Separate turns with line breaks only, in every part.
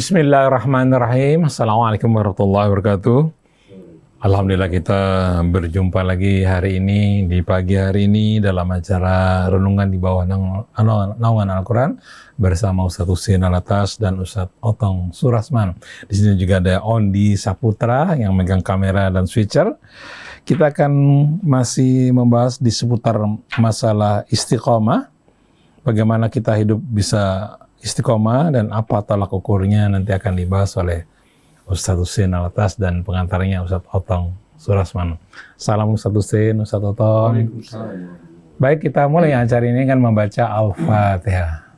Bismillahirrahmanirrahim. Assalamualaikum warahmatullahi wabarakatuh. Alhamdulillah kita berjumpa lagi hari ini, di pagi hari ini dalam acara renungan di bawah naungan Al-Quran bersama Ustadz Husein Alatas dan Ustadz Otong Surasman. Di sini juga ada Ondi Saputra yang megang kamera dan switcher. Kita akan masih membahas di seputar masalah istiqomah, bagaimana kita hidup bisa istiqomah dan apa tolak ukurnya, nanti akan dibahas oleh Ustadz Husein Alatas dan pengantarnya Ustadz Otong Surasman. Salam Ustadz Husein, Ustadz Otong. Baik, kita mulai acara ini kan membaca Al-Fatihah.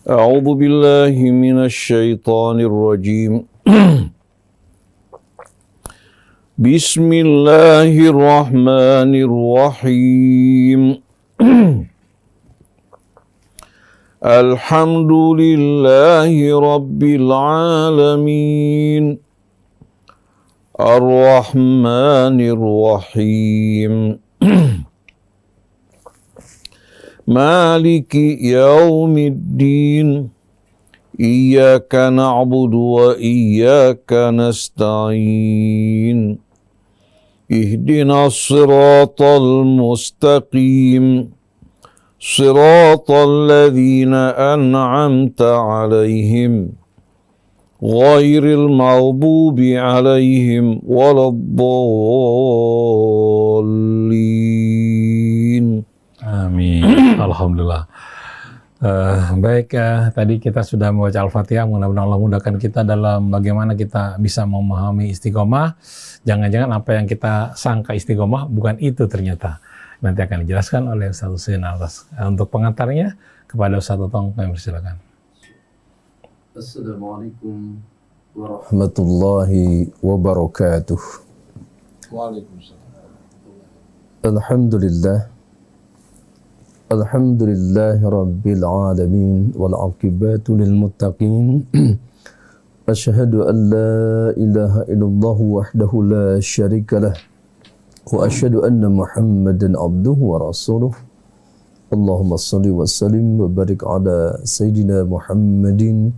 A'udzu billahi minasy syaithanir rajim. Bismillahirrahmanirrahim. Alhamdulillahi Rabbil Alamin, Ar-Rahmanir Rahim, Maliki Yaumiddin, Iyyaka na'budu wa iyyaka nasta'in, Ihdinas siratal mustaqim, صراط الذين أنعمت عليهم غير المغضوب عليهم ولا الضالين.
Amin. Alhamdulillah. Baik, tadi kita sudah membaca Al-Fatihah. Mudah-mudahan Allah mudahkan kita dalam bagaimana kita bisa memahami istiqomah. Jangan-jangan apa yang kita sangka istiqomah bukan itu ternyata. Nanti akan dijelaskan oleh Ustadz Husein Alatas. Untuk pengantarnya kepada Ustadz Otong, kami persilakan.
Assalamualaikum warahmatullahi wabarakatuh.
Waalaikumsalam.
Alhamdulillah. Alhamdulillahi rabbil alamin wal aqibatu lil muttaqin. Asyhadu an la ilaha illallah wahdahu la syarika lah. Wa asyhadu anna Muhammadan abduhu wa rasuluh. Allahumma salli wa sallim wa barik ala Sayyidina Muhammadin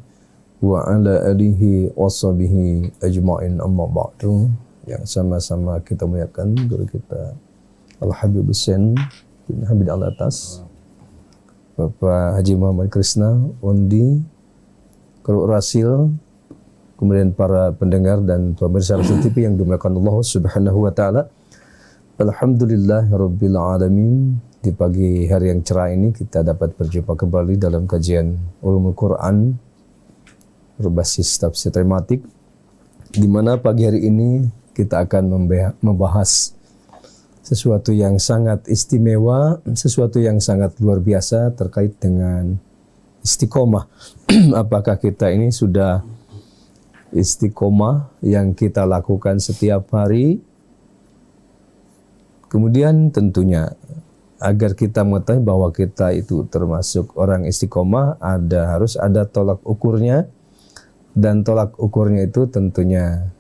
wa ala alihi wa sahbihi ajma'in, amma ba'du. Yang sama-sama kita muliakan guru kita Al-Habib Husein bin Hamid Alatas, Bapak Haji Muhammad Krisna, Ondi, Guru Rasil, kemudian para pendengar dan pemirsa Rasul TV yang dimuliakan Allah Subhanahu wa taala. Alhamdulillah Rabbil Alamin. Di pagi hari yang cerah ini kita dapat berjumpa kembali dalam kajian Ulumul Quran berbasis tafsir tematik, di mana pagi hari ini kita akan membahas sesuatu yang sangat istimewa, sesuatu yang sangat luar biasa terkait dengan istiqomah. Apakah kita ini sudah istiqomah yang kita lakukan setiap hari? Kemudian tentunya agar kita mengetahui bahwa kita itu termasuk orang istiqomah, harus ada tolak ukurnya, dan tolak ukurnya itu tentunya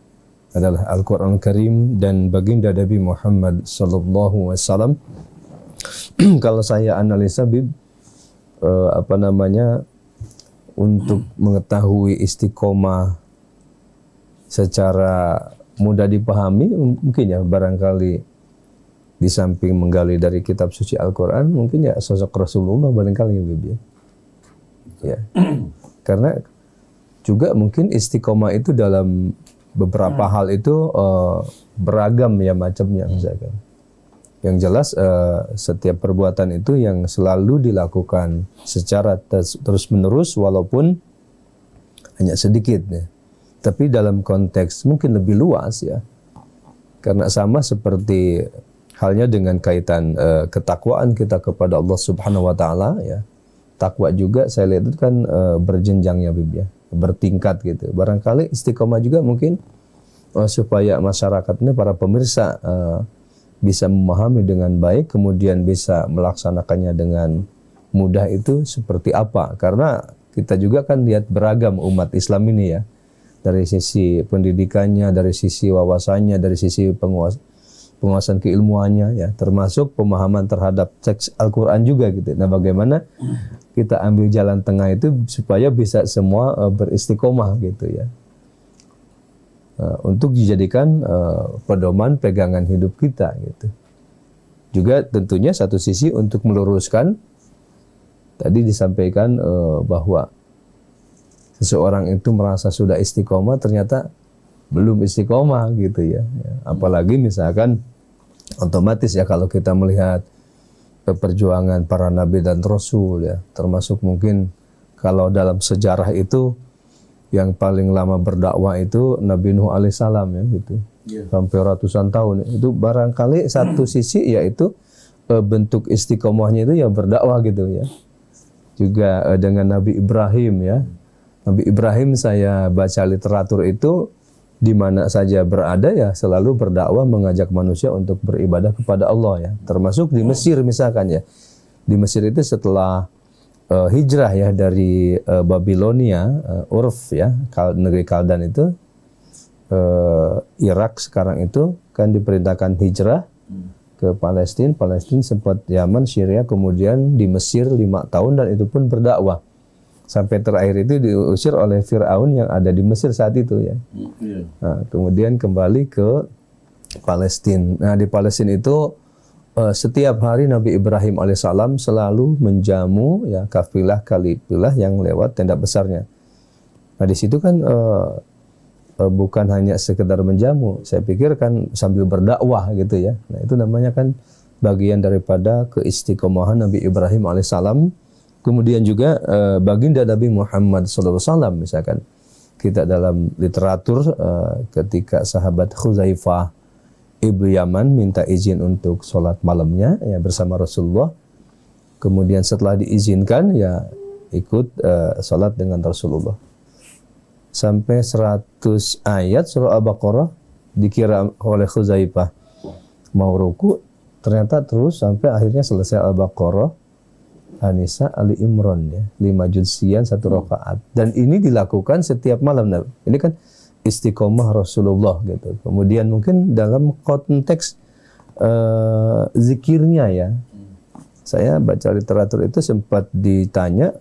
adalah Al-Quran Karim dan baginda Nabi Muhammad sallallahu alaihi wasallam. Kalau saya analisa untuk mengetahui istiqomah secara mudah dipahami, mungkin ya barangkali di samping menggali dari kitab suci Al-Quran, mungkin ya sosok Rasulullah barangkali ya Bibi. Ya. Karena juga mungkin istiqomah itu dalam beberapa hal itu beragam ya macamnya misalkan. Yang jelas setiap perbuatan itu yang selalu dilakukan secara terus-menerus walaupun hanya sedikit ya. Tapi dalam konteks mungkin lebih luas ya. Karena sama seperti halnya dengan kaitan ketakwaan kita kepada Allah Subhanahu wa taala ya. Takwa juga saya lihat itu kan berjenjang ya Bib ya, bertingkat gitu. Barangkali istiqomah juga mungkin supaya masyarakat ini, para pemirsa bisa memahami dengan baik, kemudian bisa melaksanakannya dengan mudah itu seperti apa. Karena kita juga kan lihat beragam umat Islam ini ya. Dari sisi pendidikannya, dari sisi wawasannya, dari sisi penguasaan keilmuannya ya, termasuk pemahaman terhadap teks Al-Qur'an juga gitu. Nah, bagaimana kita ambil jalan tengah itu supaya bisa semua beristiqomah gitu ya. Untuk dijadikan pedoman pegangan hidup kita gitu. Juga tentunya satu sisi untuk meluruskan tadi disampaikan bahwa seseorang itu merasa sudah istiqomah ternyata belum istiqomah gitu ya. Apalagi misalkan otomatis ya kalau kita melihat perjuangan para nabi dan rasul ya, termasuk mungkin kalau dalam sejarah itu yang paling lama berdakwah itu Nabi Nuh alaihissalam ya gitu. Sampai ratusan tahun. Itu barangkali satu sisi yaitu bentuk istiqomahnya itu ya berdakwah gitu ya. Juga dengan Nabi Ibrahim ya. Nabi Ibrahim saya baca literatur itu di mana saja berada ya selalu berdakwah mengajak manusia untuk beribadah kepada Allah ya. Termasuk di Mesir misalkan ya. Di Mesir itu setelah hijrah ya dari Babilonia, Urf ya, negeri Kaldan itu, Irak sekarang itu kan diperintahkan hijrah ke Palestina. Palestina sempat Yaman, Syria, kemudian di Mesir 5 tahun dan itu pun berdakwah. Sampai terakhir itu diusir oleh Fir'aun yang ada di Mesir saat itu ya. Nah, kemudian kembali ke Palestina. Nah, di Palestina itu setiap hari Nabi Ibrahim alaihissalam selalu menjamu ya kafilah yang lewat tenda besarnya. Nah, di situ kan bukan hanya sekedar menjamu, saya pikir kan sambil berdakwah gitu ya. Nah, itu namanya kan bagian daripada keistiqomahan Nabi Ibrahim alaihissalam. Kemudian juga baginda Nabi Muhammad SAW misalkan kita dalam literatur ketika sahabat Khuzaifah Ibnu Yaman minta izin untuk sholat malamnya ya bersama Rasulullah. Kemudian setelah diizinkan ya ikut sholat dengan Rasulullah. Sampai 100 ayat surah Al-Baqarah dikira oleh Khuzaifah mau ruku, ternyata terus sampai akhirnya selesai Al-Baqarah, An-Nisa, Ali Imran ya, 5 juz sekian 1 rakaat. Dan ini dilakukan setiap malam. Nah, ini kan istiqomah Rasulullah gitu. Kemudian mungkin dalam konteks zikirnya ya. Saya baca literatur itu sempat ditanya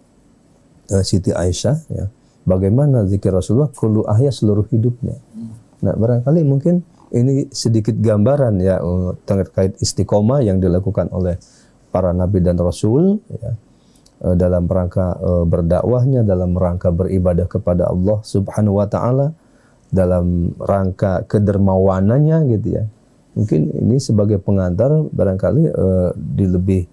Siti Aisyah ya, bagaimana zikir Rasulullah kullu ahya seluruh hidupnya. Nah, barangkali mungkin ini sedikit gambaran ya terkait istiqomah yang dilakukan oleh para nabi dan rasul ya, dalam rangka berdakwahnya, dalam rangka beribadah kepada Allah Subhanahu wa taala, dalam rangka kedermawanannya gitu ya. Mungkin ini sebagai pengantar barangkali lebih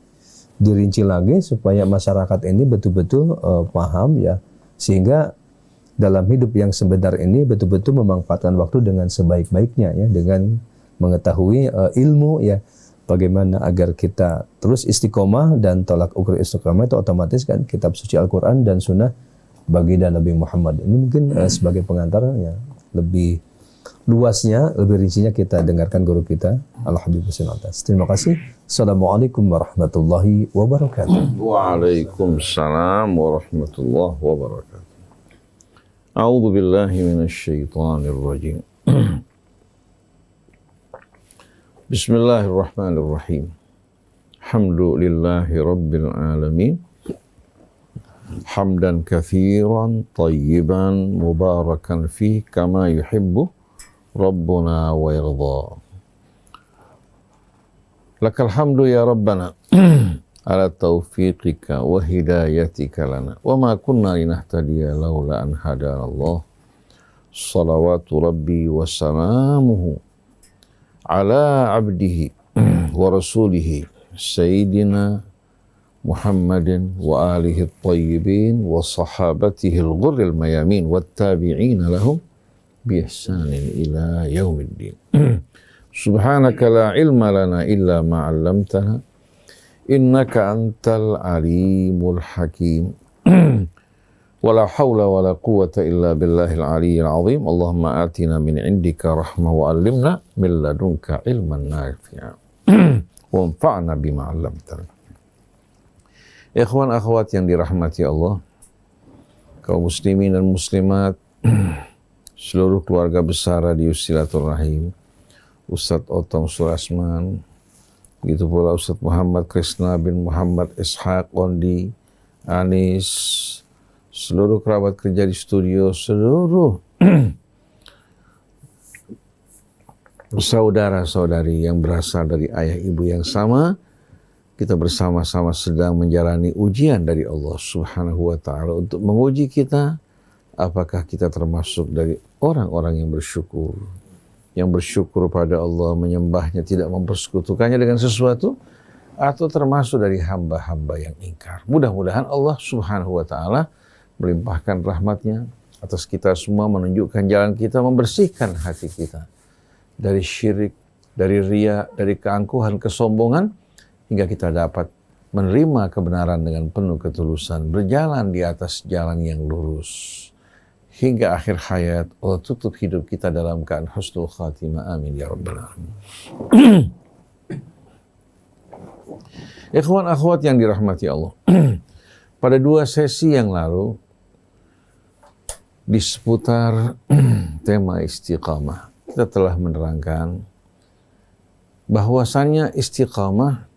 dirinci lagi supaya masyarakat ini betul-betul paham ya, sehingga dalam hidup yang sebentar ini betul-betul memanfaatkan waktu dengan sebaik-baiknya ya, dengan mengetahui ilmu ya, bagaimana agar kita terus istiqomah. Dan tolak ukur istiqomah itu otomatis kan kitab suci Al-Quran dan sunnah baginda Nabi Muhammad. Ini mungkin sebagai pengantar ya, lebih luasnya, lebih rincinya kita dengarkan guru kita Al-Habib Husain Al-Tas. Terima kasih. Assalamualaikum warahmatullahi wabarakatuh.
Waalaikumsalam warahmatullahi wabarakatuh. A'udzu billahi minasyaitonir rajim. Bismillahirrahmanirrahim. Alhamdulillahi rabbil alamin. Hamdan katsiran tayyiban mubarakan fihi kama yuhibbu rabbuna wa yarda. Lakal hamdu ya rabbana ala taufiqika wa hidayatika lana wa ma kunna linahtadiya laula an hadana Allah. Salawatu rabbi wa salamuhu ala abdihi wa rasulihi sayyidina Muhammadin wa alihi at-tayyibin wa sahabatihi al-ghurril mayamin wa tabi'ina lahum bi ihsanin ila yaumiddin. Subhanaka la ilma lana illa ma 'allamtana innaka antal alimul hakim. Wala haula wala quwwata illa billahil aliyyil azim. Allahumma atina min indika rahmah wa 'allimna min ladunka ilman nafi'a wa anfa'na bima 'allamtana. Ikhwan akhwat yang dirahmati Allah, kaum muslimin dan muslimat, seluruh keluarga besar Radio Silaturahim, Ustadz Otong Surasman, begitu pula Ustadz Muhammad Krisna bin Muhammad Ishaq Ondi, Anis, seluruh kerabat kerja di studio, seluruh saudara-saudari yang berasal dari ayah ibu yang sama, kita bersama-sama sedang menjalani ujian dari Allah Subhanahu wa Ta'ala untuk menguji kita, apakah kita termasuk dari orang-orang yang bersyukur pada Allah, menyembahnya, tidak mempersekutukannya dengan sesuatu, atau termasuk dari hamba-hamba yang ingkar. Mudah-mudahan Allah Subhanahu wa Ta'ala melimpahkan rahmatnya atas kita semua, menunjukkan jalan kita, membersihkan hati kita dari syirik, dari riya, dari keangkuhan, kesombongan, hingga kita dapat menerima kebenaran dengan penuh ketulusan, berjalan di atas jalan yang lurus hingga akhir hayat. Allah tutup hidup kita dalam keadaan husnul khatimah. Amin ya rabbal alamin. Ikhwan akhwat yang dirahmati Allah. Pada 2 sesi yang lalu di seputar tema istiqamah, kita telah menerangkan bahwasannya istiqamah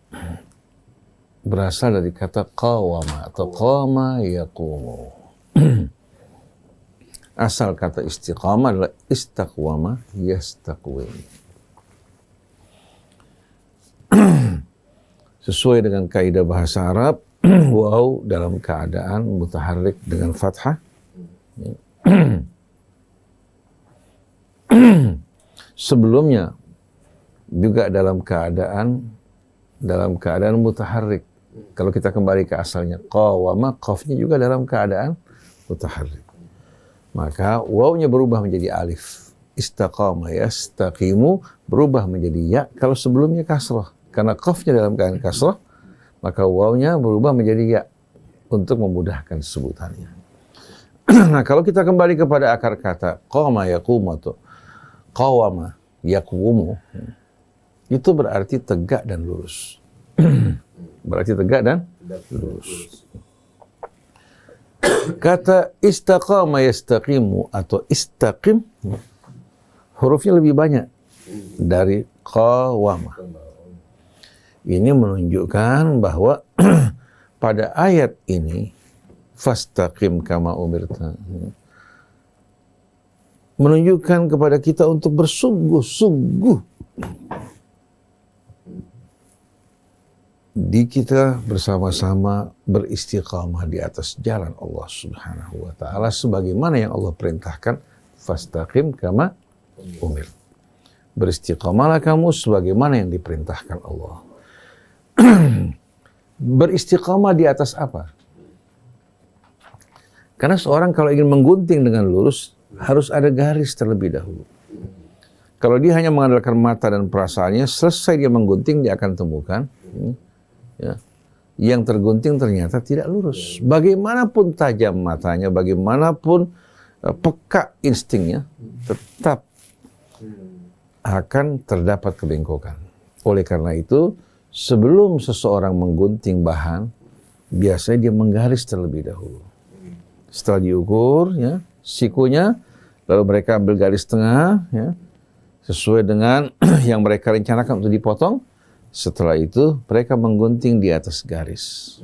berasal dari kata qawama atau qama yaqumu. Asal kata istiqamah adalah istaqwama yastaqwim. Sesuai dengan kaidah bahasa Arab, waw dalam keadaan mutaharrik dengan fathah. Sebelumnya juga dalam keadaan mutaharrik. Kalau kita kembali ke asalnya qawama, qafnya juga dalam keadaan mutaharrik. Maka wawnya berubah menjadi alif. Istaqama yastaqimu berubah menjadi ya kalau sebelumnya kasrah. Karena qafnya dalam keadaan kasrah, maka wawnya berubah menjadi ya untuk memudahkan sebutannya. Nah, kalau kita kembali kepada akar kata qama yaqumu atau qawama yaqumu, itu berarti tegak dan lurus. Berarti tegak dan lurus. Kata istaqama yastaqimu atau istaqim, hurufnya lebih banyak dari qawama. Ini menunjukkan bahwa pada ayat ini fastaqim kama umirta, menunjukkan kepada kita untuk bersungguh-sungguh di kita bersama-sama beristiqamah di atas jalan Allah Subhanahu wa Ta'ala sebagaimana yang Allah perintahkan, fastaqim kama umir. Beristiqamahlah kamu sebagaimana yang diperintahkan Allah. Beristiqamah di atas apa? Karena seorang kalau ingin menggunting dengan lurus harus ada garis terlebih dahulu. Kalau dia hanya mengandalkan mata dan perasaannya, selesai dia menggunting dia akan temukan ya, yang tergunting ternyata tidak lurus. Bagaimanapun tajam matanya, bagaimanapun peka instingnya, tetap akan terdapat kebengkokan. Oleh karena itu, sebelum seseorang menggunting bahan, biasanya dia menggaris terlebih dahulu. Setelah diukur, ya, sikunya, lalu mereka ambil garis tengah, ya, sesuai dengan yang mereka rencanakan untuk dipotong. Setelah itu, mereka menggunting di atas garis.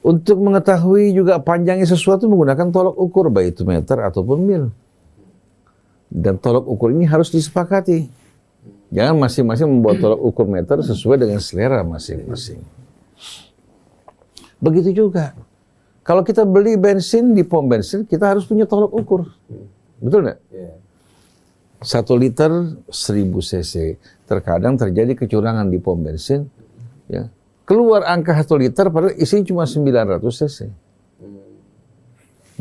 Untuk mengetahui juga panjangnya sesuatu menggunakan tolok ukur, baik itu meter ataupun mil. Dan tolok ukur ini harus disepakati. Jangan masing-masing membuat tolok ukur meter sesuai dengan selera masing-masing. Begitu juga. Kalau kita beli bensin di pom bensin, kita harus punya tolok ukur. Betul nggak? 1 liter 1000 cc. Terkadang terjadi kecurangan di pom bensin. Ya. Keluar angka 1 liter padahal isinya cuma 900 cc.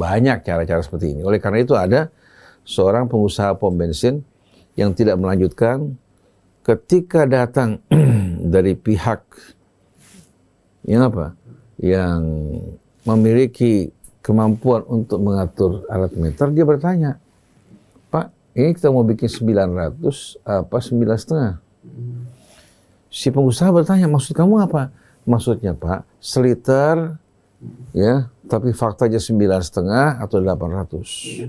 Banyak cara-cara seperti ini. Oleh karena itu ada seorang pengusaha pom bensin yang tidak melanjutkan ketika datang dari pihak yang memiliki kemampuan untuk mengatur alat meter, dia bertanya, Pak, ini kita mau bikin 900 apa 9,5? Si pengusaha bertanya, maksud kamu apa? Maksudnya Pak, seliter ya, tapi faktanya 9,5 atau 800.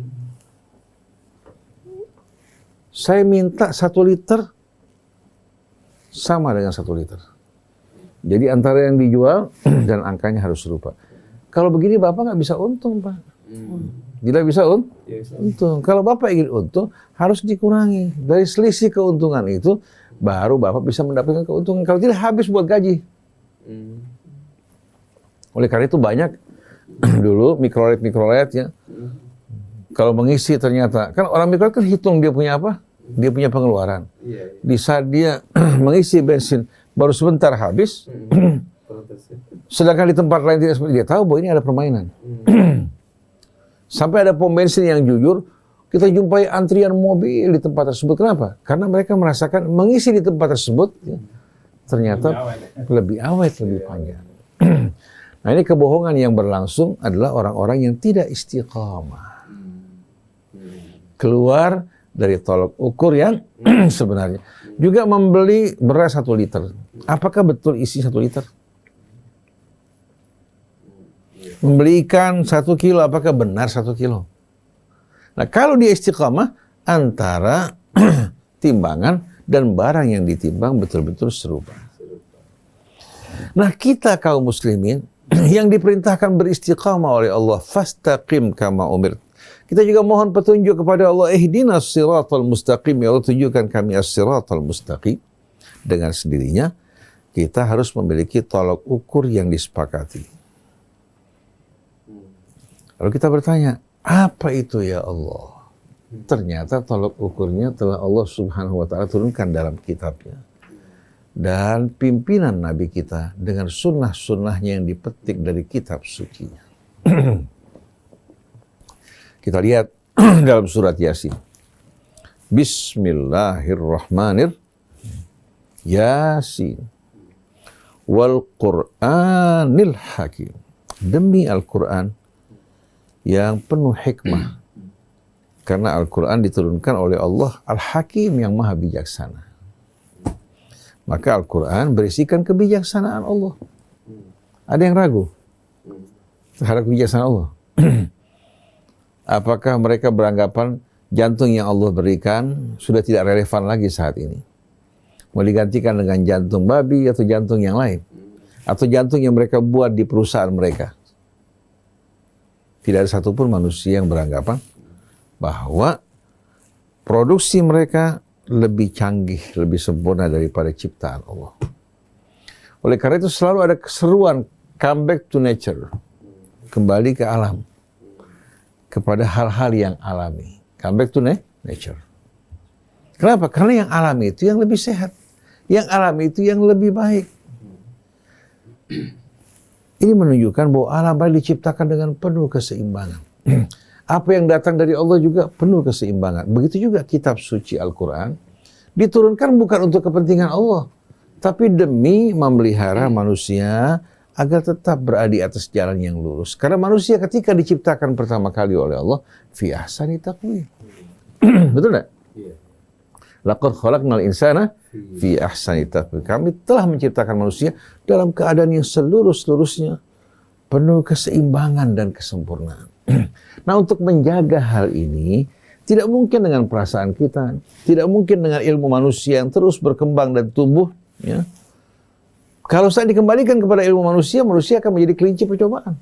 Saya minta 1 liter sama dengan 1 liter. Jadi antara yang dijual dan angkanya harus serupa. Kalau begini Bapak nggak bisa untung, Pak. Tidak bisa untung. Kalau Bapak ingin untung, harus dikurangi. Dari selisih keuntungan itu, baru Bapak bisa mendapatkan keuntungan. Kalau tidak, habis buat gaji. Oleh karena itu banyak dulu mikrolet ya. Kalau mengisi ternyata, kan orang mikrolet kan hitung dia punya apa? Dia punya pengeluaran. Di saat dia mengisi bensin, baru sebentar habis. Sedangkan di tempat lain tidak seperti dia tahu bahwa ini ada permainan. Sampai ada pom bensin yang jujur, kita jumpai antrian mobil di tempat tersebut. Kenapa? Karena mereka merasakan mengisi di tempat tersebut ya, ternyata lebih awet, lebih panjang. Nah ini kebohongan yang berlangsung adalah orang-orang yang tidak istiqamah. Keluar dari tolok ukur yang sebenarnya. Juga membeli beras 1 liter. Apakah betul isi 1 liter? Membeli ikan 1 kilo, apakah benar 1 kilo? Nah, kalau dia istiqamah, antara timbangan dan barang yang ditimbang betul-betul serupa. Nah, kita kaum muslimin yang diperintahkan beristiqamah oleh Allah, fastaqim kama umir. Kita juga mohon petunjuk kepada Allah, ihdinas siratal mustaqim, ya Allah tunjukkan kami as-siratal mustaqim. Dengan sendirinya, kita harus memiliki tolok ukur yang disepakati. Lalu kita bertanya, apa itu ya Allah? Ternyata tolok ukurnya telah Allah Subhanahu wa Ta'ala turunkan dalam kitabnya. Dan pimpinan Nabi kita dengan sunnah-sunnahnya yang dipetik dari kitab sucinya. Kita lihat dalam surat Yasin. Bismillahirrahmanirrahim. Yasin. Wal Qur'anil Hakim. Demi Al-Quran yang penuh hikmah. Karena Al-Quran diturunkan oleh Allah Al-Hakim yang maha bijaksana. Maka Al-Quran berisikan kebijaksanaan Allah. Ada yang ragu terhadap kebijaksanaan Allah? Apakah mereka beranggapan jantung yang Allah berikan sudah tidak relevan lagi saat ini? Mau digantikan dengan jantung babi atau jantung yang lain? Atau jantung yang mereka buat di perusahaan mereka? Tidak ada satupun manusia yang beranggapan bahwa produksi mereka lebih canggih, lebih sempurna daripada ciptaan Allah. Oleh karena itu selalu ada keseruan come back to nature. Kembali ke alam. Kepada hal-hal yang alami. Come back to nature. Kenapa? Karena yang alami itu yang lebih sehat. Yang alami itu yang lebih baik. Ini menunjukkan bahwa alam diciptakan dengan penuh keseimbangan. Apa yang datang dari Allah juga penuh keseimbangan. Begitu juga kitab suci Al-Quran diturunkan bukan untuk kepentingan Allah, tapi demi memelihara manusia agar tetap berada di atas jalan yang lurus. Karena manusia ketika diciptakan pertama kali oleh Allah, fi ahsani taqwim. Betul tidak? Laqad khalaqnal insana fi ahsani taqwim. Kami telah menciptakan manusia dalam keadaan yang seluruh-seluruhnya penuh keseimbangan dan kesempurnaan. Nah, untuk menjaga hal ini tidak mungkin dengan perasaan kita, tidak mungkin dengan ilmu manusia yang terus berkembang dan tumbuh, ya. Kalau saya dikembalikan kepada ilmu manusia, manusia akan menjadi kelinci percobaan.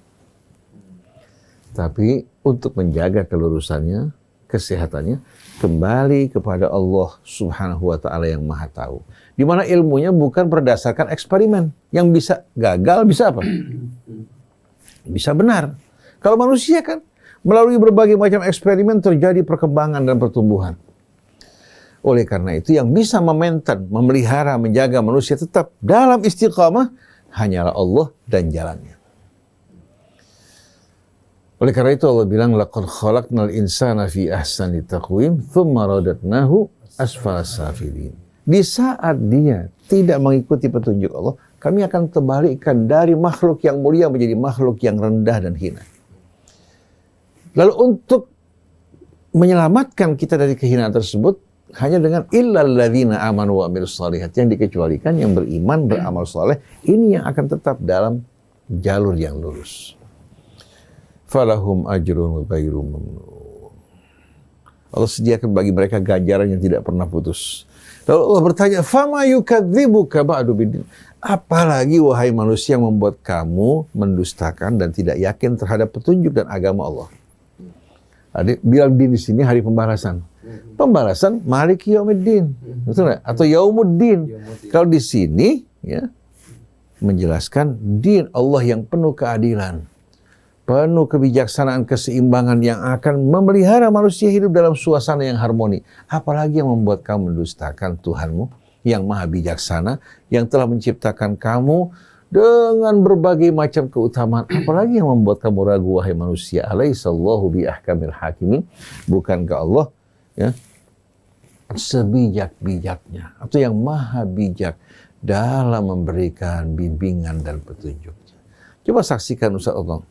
Tapi untuk menjaga kelurusannya, kesehatannya, kembali kepada Allah Subhanahu wa Ta'ala yang Maha Tahu. Di mana ilmunya bukan berdasarkan eksperimen. Yang bisa gagal, bisa apa? Bisa benar. Kalau manusia kan, melalui berbagai macam eksperimen terjadi perkembangan dan pertumbuhan. Oleh karena itu yang bisa memaintain, memelihara, menjaga manusia tetap dalam istiqamah hanyalah Allah dan jalannya. Oleh karena itu Allah bilang laqad khalaqnal insana fi ahsani taqwim tsumma radatnahu asfala safilin. Di saat dia tidak mengikuti petunjuk Allah, kami akan terbalikkan dari makhluk yang mulia menjadi makhluk yang rendah dan hina. Lalu untuk menyelamatkan kita dari kehinaan tersebut hanya dengan illal ladzina amanu wa amilus shalihat, yang dikecualikan yang beriman, beramal saleh, ini yang akan tetap dalam jalur yang lurus. Falahum ajrun ghairu mamnun. Allah sediakan bagi mereka ganjaran yang tidak pernah putus. Lalu Allah bertanya, "Fama yukadzibuka ba'du biddin?" Apalagi wahai manusia yang membuat kamu mendustakan dan tidak yakin terhadap petunjuk dan agama Allah. Adik bilang din di sini hari pembalasan. Pembalasan Maliki Yaumiddin. Betul enggak? Atau Yaumuddin. Kalau di sini ya menjelaskan din Allah yang penuh keadilan, penuh kebijaksanaan, keseimbangan yang akan memelihara manusia hidup dalam suasana yang harmoni. Apalagi yang membuat kamu mendustakan Tuhanmu yang maha bijaksana, yang telah menciptakan kamu dengan berbagai macam keutamaan. Apalagi yang membuat kamu ragu, wahai manusia. Alaihissallahu bi ahkamil hakimin. Bukankah Allah ya sebijak-bijaknya atau yang maha bijak dalam memberikan bimbingan dan petunjuknya. Coba saksikan Ustaz Otong.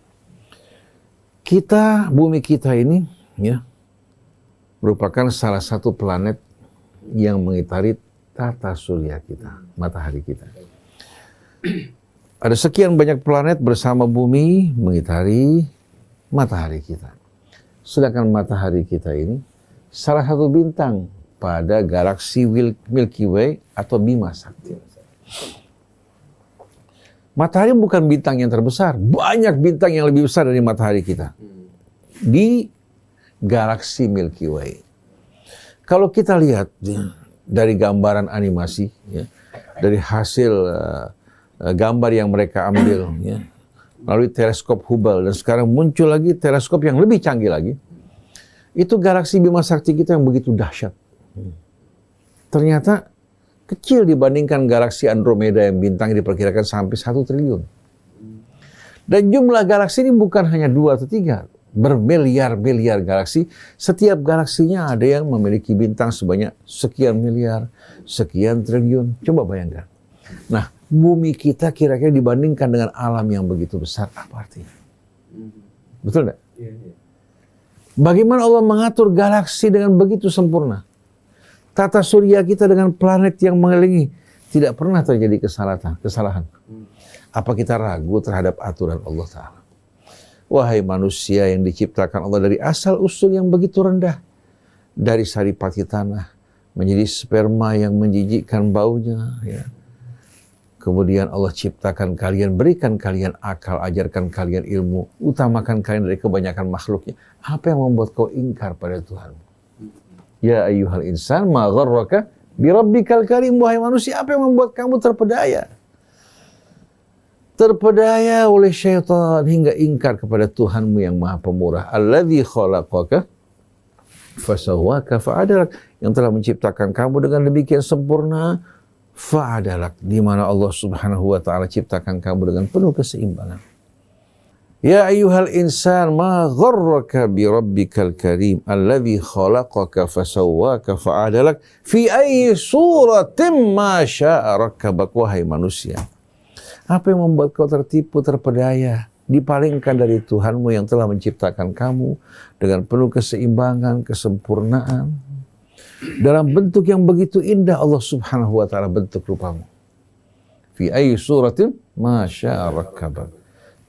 Bumi kita ini ya merupakan salah satu planet yang mengitari tata surya kita, matahari kita. Ada sekian banyak planet bersama bumi mengitari matahari kita. Sedangkan matahari kita ini salah satu bintang pada galaksi Milky Way atau Bima Sakti. Matahari bukan bintang yang terbesar. Banyak bintang yang lebih besar dari matahari kita di galaksi Milky Way. Kalau kita lihat dari gambaran animasi, ya, dari hasil gambar yang mereka ambil ya, melalui teleskop Hubble, dan sekarang muncul lagi teleskop yang lebih canggih lagi, itu galaksi Bima Sakti kita yang begitu dahsyat. Ternyata kecil dibandingkan galaksi Andromeda yang bintangnya diperkirakan sampai 1 triliun. Dan jumlah galaksi ini bukan hanya 2 atau 3, bermiliar-miliar galaksi. Setiap galaksinya ada yang memiliki bintang sebanyak sekian miliar, sekian triliun. Coba bayangkan. Nah, bumi kita kira-kira dibandingkan dengan alam yang begitu besar, apa artinya? Betul enggak? Bagaimana Allah mengatur galaksi dengan begitu sempurna? Tata surya kita dengan planet yang mengelilingi, tidak pernah terjadi kesalahan. Apa kita ragu terhadap aturan Allah Ta'ala? Wahai manusia yang diciptakan Allah dari asal usul yang begitu rendah, dari saripati tanah menjadi sperma yang menjijikkan baunya, ya. Kemudian Allah ciptakan kalian, berikan kalian akal, ajarkan kalian ilmu, utamakan kalian dari kebanyakan makhluknya. Apa yang membuat kau ingkar pada Tuhanmu? Ya ayyuhal insan ma gharraka bi rabbikal karim. Wahai manusia, apa yang membuat kamu terpedaya? Terpedaya oleh syaitan hingga ingkar kepada Tuhanmu yang Maha Pemurah. Alladzi khalaqaka fasawwaka fa'adalak. Yang telah menciptakan kamu dengan demikian sempurna, fa'adalak, di mana Allah Subhanahu wa taala ciptakan kamu dengan penuh keseimbangan. Ya ayyuhal insan ma gharraka bi rabbikal karim alladzi khalaqaka fasawwaka fa'adalak fi ayyi suratin ma syaa rakkabak. Wahai manusia, apa yang membuat kau tertipu, terpedaya, dipalingkan dari Tuhanmu yang telah menciptakan kamu dengan penuh keseimbangan, kesempurnaan, dalam bentuk yang begitu indah? Allah Subhanahu wa taala bentuk rupamu. Fi ayyi suratin ma syaa rakkabak.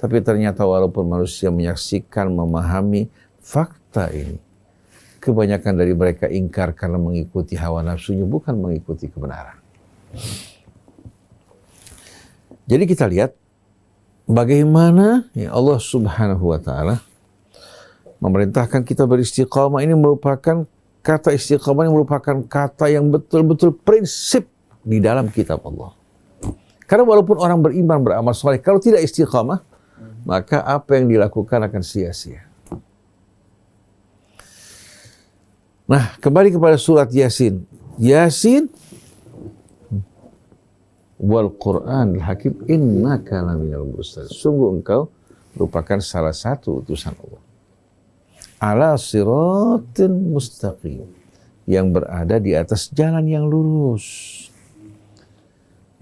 Tapi ternyata walaupun manusia menyaksikan, memahami fakta ini, kebanyakan dari mereka ingkar karena mengikuti hawa nafsunya, bukan mengikuti kebenaran. Jadi kita lihat bagaimana ya Allah Subhanahu wa taala memerintahkan kita beristiqamah. Ini merupakan kata istiqamah, yang merupakan kata yang betul-betul prinsip di dalam kitab Allah. Karena walaupun orang beriman, beramal saleh, kalau tidak istiqamah, maka apa yang dilakukan akan sia-sia. Nah, kembali kepada surat Yasin. Yasin wal Qur'anil Hakim innaka laminal mursalin. Sungguh engkau merupakan salah satu utusan Allah. Ala siratin mustaqim, yang berada di atas jalan yang lurus.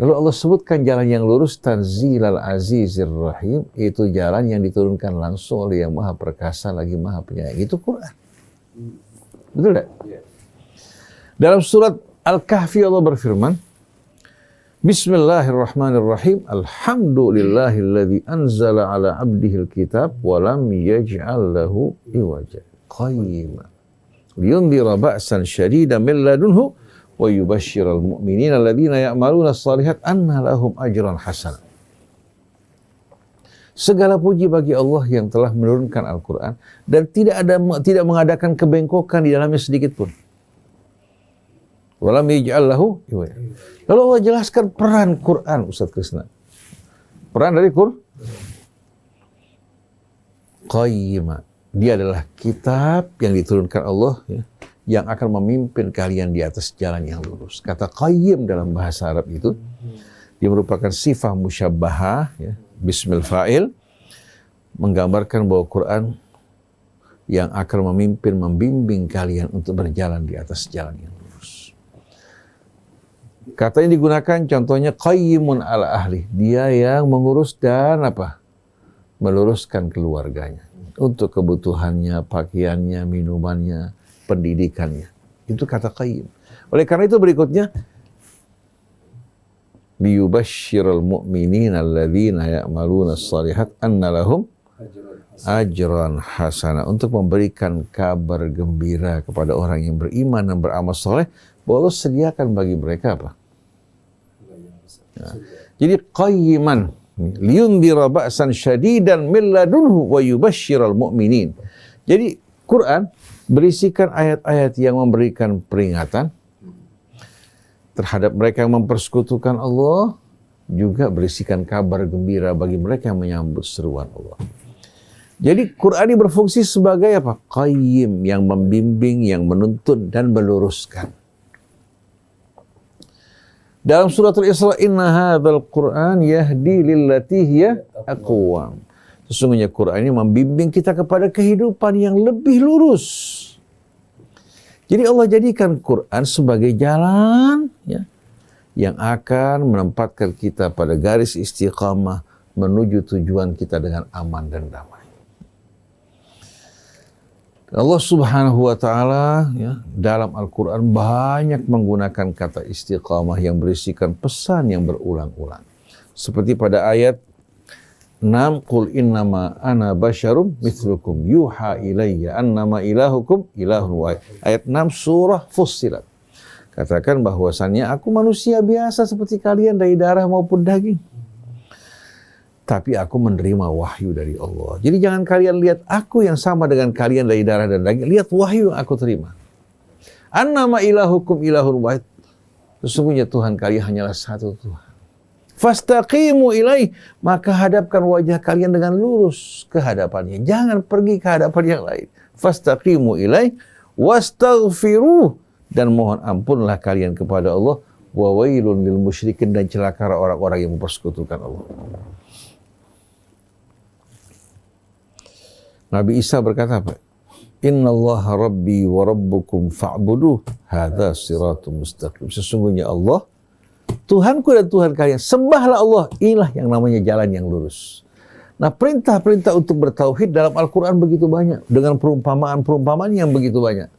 Lalu Allah sebutkan jalan yang lurus, Tanzilal Azizir Rahim, itu jalan yang diturunkan langsung oleh yang Maha Perkasa lagi Maha Penyayang. Itu Quran. Betul tak? Dalam surat Al-Kahfi Allah berfirman, Bismillahirrahmanirrahim, Alhamdulillahilladzi anzala ala abdihil kitab wa lam yaj'al lahu iwaja qayyima. liyundhira ba'san syadidan min ladunhu wa yubashshiral mu'minina alladziina ya'maluna as-shalihat anna lahum ajran hasanah. Segala puji bagi Allah yang telah menurunkan Al-Quran dan tidak mengadakan kebengkokan di dalamnya sedikit pun. Walam yaj'al lahu iwaja. Lalu Allah jelaskan peran Quran, Ustaz Krisna. Peran dari Quran qayyima. Dia adalah kitab yang diturunkan Allah ya, yang akan memimpin kalian di atas jalan yang lurus. Kata qayyim dalam bahasa Arab itu dia merupakan sifat musyabbahah ya, bismil fa'il, menggambarkan bahwa Quran yang akan memimpin, membimbing kalian untuk berjalan di atas jalan yang lurus. Kata yang digunakan contohnya qayyimun ala ahli. Dia yang mengurus dan meluruskan keluarganya. Untuk kebutuhannya, pakaiannya, minumannya, pendidikannya. Itu kata qayyim. Oleh karena itu berikutnya, liyubashshiral mu'minina alladziina ya'maluna as-shalihat anna lahum ajran hasanah. Untuk memberikan kabar gembira kepada orang yang beriman dan beramal soleh, bahwa Allah sediakan bagi mereka apa? Nah, jadi qayyiman, liyundhira ba'san syadidan min ladunhu wa yubashshiral mu'minin. Jadi Quran berisikan ayat-ayat yang memberikan peringatan terhadap mereka yang mempersekutukan Allah, juga berisikan kabar gembira bagi mereka yang menyambut seruan Allah. Jadi Quran ini berfungsi sebagai apa? Qayyim, yang membimbing, yang menuntun dan meluruskan. Dalam surat Al-Isra, inna hadzal Qur'an yahdi lillati hiya aqwam. Sesungguhnya Quran ini membimbing kita kepada kehidupan yang lebih lurus. Jadi Allah jadikan Quran sebagai jalan ya, yang akan menempatkan kita pada garis istiqamah menuju tujuan kita dengan aman dan damai. Allah Subhanahu wa Ta'ala ya, dalam Al-Quran banyak menggunakan kata istiqamah yang berisikan pesan yang berulang-ulang. Seperti pada ayat 6, Qul innama ana basyarum mithlukum yuha ilayya annama ilahukum ilahun wahid. Ayat 6 surah Fussilat. Katakan bahwasannya aku manusia biasa seperti kalian dari darah maupun daging. Tapi aku menerima wahyu dari Allah. Jadi jangan kalian lihat aku yang sama dengan kalian dari darah dan daging. Lihat wahyu yang aku terima. Annama ilahukum ilahun wahid. Sesungguhnya Tuhan kalian hanyalah satu Tuhan. Fastaqimu ilaih. Maka hadapkan wajah kalian dengan lurus ke hadapannya. Jangan pergi ke hadapan yang lain. Fastaqimu ilaih. Wastaghfiruh. Dan mohon ampunlah kalian kepada Allah. Wa wailun lil musyrikin. Dan celaka orang-orang yang mempersekutukan Allah. Nabi Isa berkata apa? Innallaha rabbi wa rabbukum fa'buduh. Hadza siratum mustaqim. Sesungguhnya Allah, Tuhanku dan Tuhan kalian. Sembahlah Allah. Inilah yang namanya jalan yang lurus. Nah, perintah-perintah untuk bertauhid dalam Al-Quran begitu banyak. Dengan perumpamaan-perumpamaan yang begitu banyak.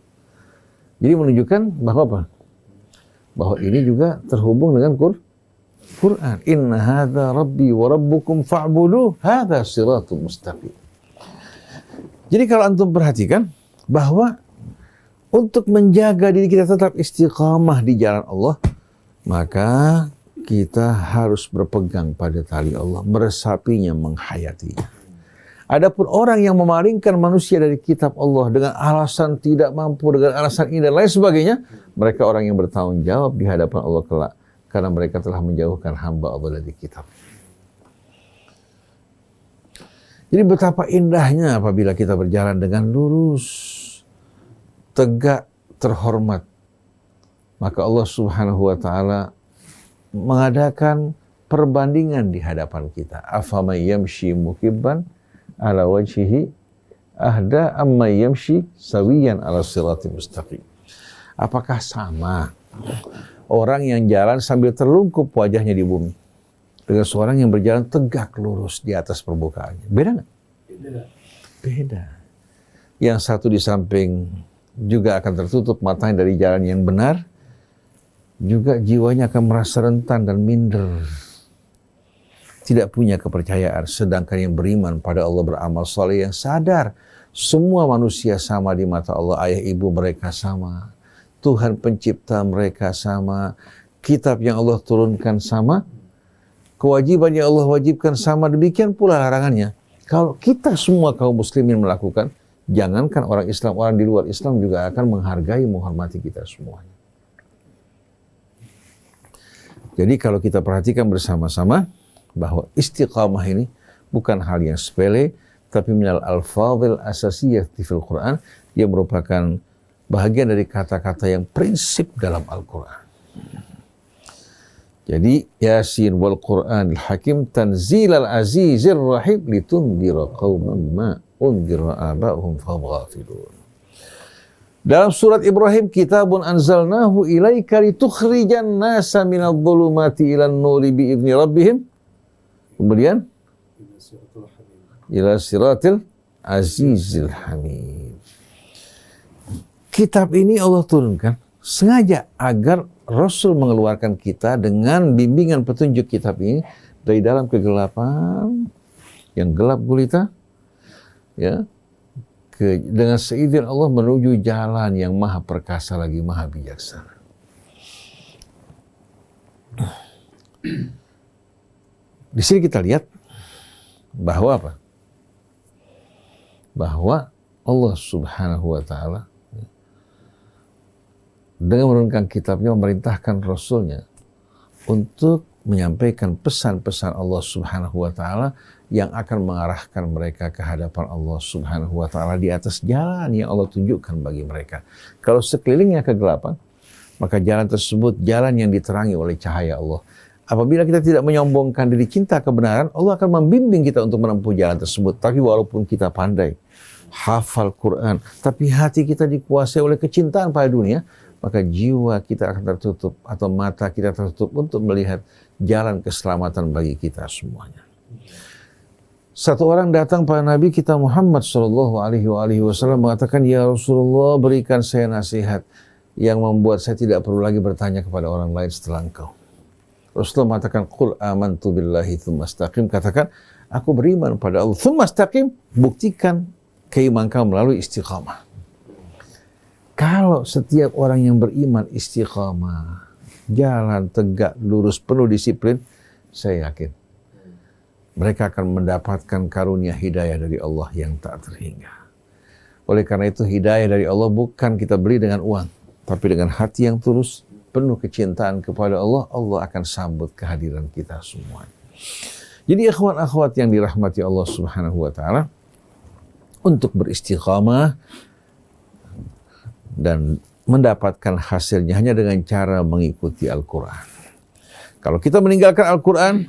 Jadi menunjukkan bahwa apa? Bahwa ini juga terhubung dengan Quran. Inna hadza rabbi wa rabbukum fa'buduh. Hadza siratum mustaqim. Jadi kalau antum perhatikan bahwa untuk menjaga diri kita tetap istiqamah di jalan Allah, maka kita harus berpegang pada tali Allah, meresapinya, menghayatinya. Adapun orang yang memalingkan manusia dari kitab Allah dengan alasan tidak mampu, dengan alasan ini dan lain sebagainya, mereka orang yang bertanggung jawab di hadapan Allah kelak, karena mereka telah menjauhkan hamba Allah dari kitab. Jadi betapa indahnya apabila kita berjalan dengan lurus, tegak, terhormat. Maka Allah Subhanahu wa Ta'ala mengadakan perbandingan di hadapan kita. Afamay yamshi mukibban ala wajhihi ahda amma yamshi sawiyan ala siratim mustaqim. Apakah sama orang yang jalan sambil terlungkup wajahnya di bumi dengan seorang yang berjalan tegak lurus di atas permukaannya? Beda nggak? Beda. Yang satu di samping juga akan tertutup matanya dari jalan yang benar, juga jiwanya akan merasa rentan dan minder, tidak punya kepercayaan. Sedangkan yang beriman pada Allah, beramal saleh, yang sadar Semua manusia sama di mata Allah, ayah ibu mereka sama, Tuhan pencipta mereka sama, kitab yang Allah turunkan sama, kewajiban yang Allah wajibkan sama, demikian pula larangannya. Kalau kita semua kaum muslimin melakukan, jangankan orang Islam, orang di luar Islam juga akan menghargai, menghormati kita semuanya. Jadi kalau kita perhatikan bersama-sama bahwa istiqamah ini bukan hal yang sepele, tapi minal al-fadhil asasiyah fil Quran, yang merupakan bahagian dari kata-kata yang prinsip dalam Al-Quran. Jadi Yasin wal Quranil Hakim tanzilal azizir rahim litundira qauman ma undira aba'uhum fahum ghafilun. Dalam surat Ibrahim, kitabun anzalnahu ilaika litukhrijan nasa minadh dhulumati ilan nuri bi'izni rabbihim. Kemudian ila siratil azizil hamid. Kitab ini Allah turunkan sengaja agar Rasul mengeluarkan kita dengan bimbingan petunjuk kitab ini dari dalam kegelapan yang gelap gulita, ya, dengan seizin Allah menuju jalan yang maha perkasa lagi maha bijaksana. Di sini kita lihat bahwa apa? Bahwa Allah Subhanahu wa Ta'ala dengan menurunkan kitabnya memerintahkan Rasulnya untuk menyampaikan pesan-pesan Allah Subhanahu wa Ta'ala yang akan mengarahkan mereka ke hadapan Allah Subhanahu wa Ta'ala di atas jalan yang Allah tunjukkan bagi mereka. Kalau sekelilingnya kegelapan, maka jalan tersebut jalan yang diterangi oleh cahaya Allah. Apabila kita tidak menyombongkan diri cinta kebenaran, Allah akan membimbing kita untuk menempuh jalan tersebut. Tapi walaupun kita pandai hafal Quran, tapi hati kita dikuasai oleh kecintaan pada dunia, maka jiwa kita akan tertutup atau mata kita tertutup untuk melihat jalan keselamatan bagi kita semuanya. Satu orang datang pada Nabi kita Muhammad SAW mengatakan, "Ya Rasulullah, berikan saya nasihat yang membuat saya tidak perlu lagi bertanya kepada orang lain setelah engkau." Rasulullah mengatakan, "Qul amantu billahi tsumma istaqim." Katakan, aku beriman pada Allah. Tsumma istaqim, buktikan keimanan kamu melalui istiqamah. Kalau setiap orang yang beriman istiqamah, jalan tegak, lurus, penuh disiplin, saya yakin mereka akan mendapatkan karunia hidayah dari Allah yang tak terhingga. Oleh karena itu, hidayah dari Allah bukan kita beli dengan uang, tapi dengan hati yang tulus, penuh kecintaan kepada Allah, Allah akan sambut kehadiran kita semua. Jadi ikhwan akhwat yang dirahmati Allah Subhanahu wa Ta'ala, untuk beristiqamah dan mendapatkan hasilnya hanya dengan cara mengikuti Al-Quran. Kalau kita meninggalkan Al-Quran,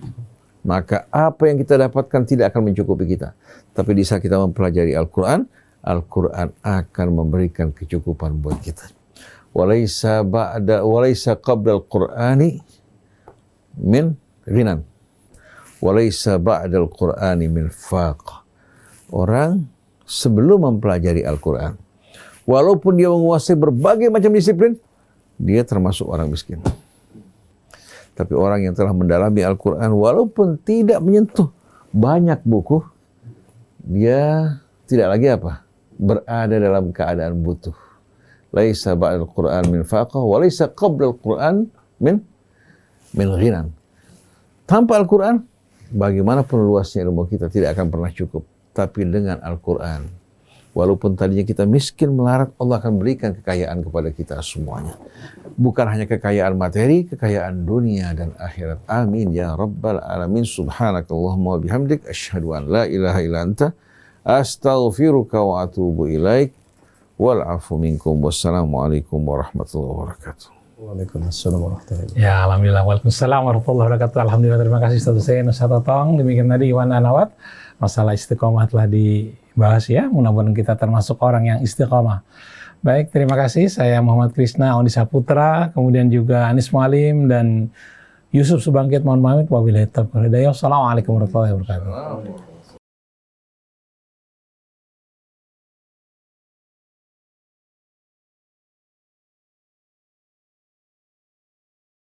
maka apa yang kita dapatkan tidak akan mencukupi kita. Tapi di saat kita mempelajari Al-Quran, Al-Quran akan memberikan kecukupan buat kita. Walaysa qabla al-Qur'ani min ghinan. Walaysa ba'da al-Qur'ani min faq. Orang sebelum mempelajari Al-Quran, walaupun dia menguasai berbagai macam disiplin, dia termasuk orang miskin. Tapi orang yang telah mendalami Al-Quran, walaupun tidak menyentuh banyak buku, dia tidak lagi apa? Berada dalam keadaan butuh. Laisa ba'dal Qur'an min faqah, wa laisa qabla al-Qur'an min ghinan. Tanpa Al-Quran, bagaimanapun luasnya ilmu kita tidak akan pernah cukup. Tapi dengan Al-Quran, walaupun tadinya kita miskin melarat, Allah akan berikan kekayaan kepada kita semuanya. Bukan hanya kekayaan materi, kekayaan dunia dan akhirat. Amin ya Rabbal Alamin. Subhanakallahumma wa bihamdik, asyhadu an la ilaha illa anta, astaghfiruka wa atubu ilaik. Wal afu minkum. Wassalamualaikum warahmatullahi wabarakatuh.
Waalaikumsalam warahmatullahi wabarakatuh.
Ya, alhamdulillah. Waalaikumsalam warahmatullahi wabarakatuh. Alhamdulillah, terima kasih Ustaz Hussein, Ustaz Totong. Demikian tadi Iwan Anawat. Masalah istiqomah telah dibahas ya. Mudah-mudahan kita termasuk orang yang istiqomah. Baik, terima kasih. Saya Muhammad Krishna Ondisa Putra, kemudian juga Anis Mualim dan Yusuf Subangkit. Mohon pamit. Wabillahi taufiq wal hidayah. Wassalamualaikum warahmatullahi wabarakatuh.